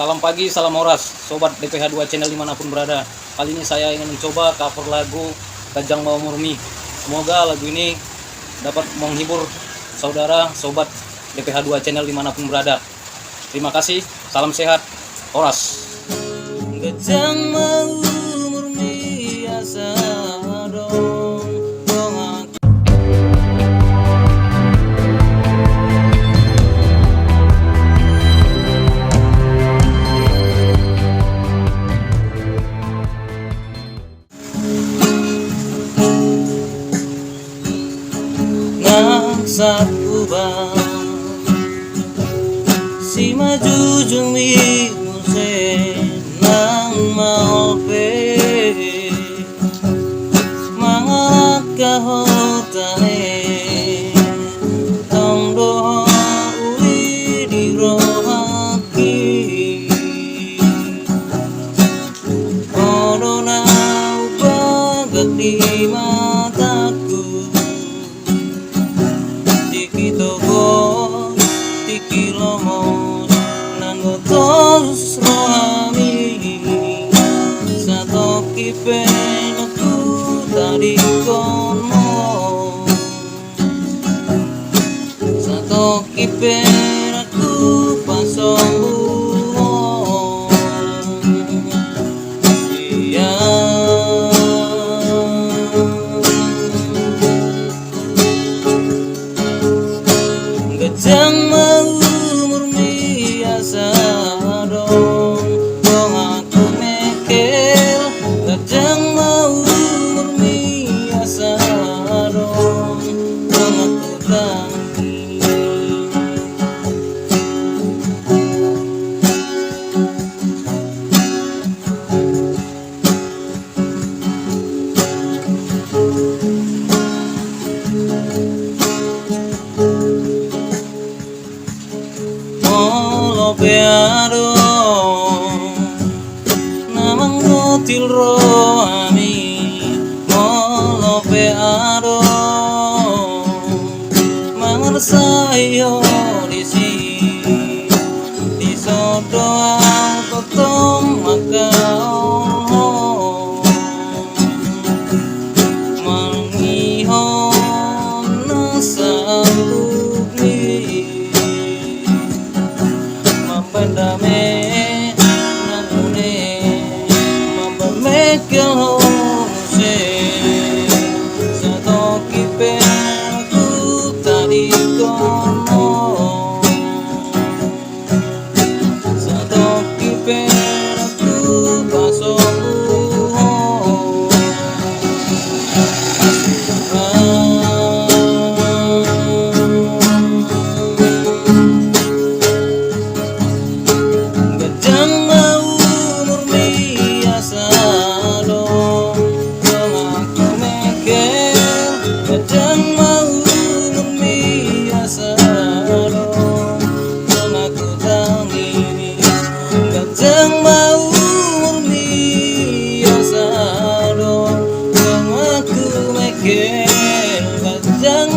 Salam pagi, salam horas, sobat DPH 2 channel dimanapun berada. Kali ini saya ingin mencoba cover lagu Kajang Mau Murmi. Semoga lagu ini dapat menghibur saudara, sobat DPH 2 channel dimanapun berada. Terima kasih, salam sehat, horas. Kajang mau murmi asa dong. Saku bang si maju jumi musen nang mau pe mangat kahotane tong doa uli di rohaki odona ubagat di mataku Togo tiki lomos nanggotos rohani sato kipen aku tadi kono sato kipen aku pasong Kajang mau murmi asa dong dong aku mekel Kajang mau murmi asa dong dong aku tangi Peado namang ngotil rohani molo peado mangan sayo di sodoa totong makao mangihon nasabukni Pandame nangune mambamekyo se sato kipen aku tadi kono sato kipen aku pasong Kajang mau murmi asa dong dong aku tangi Kajang mau murmi asa dong aku mekel Kajang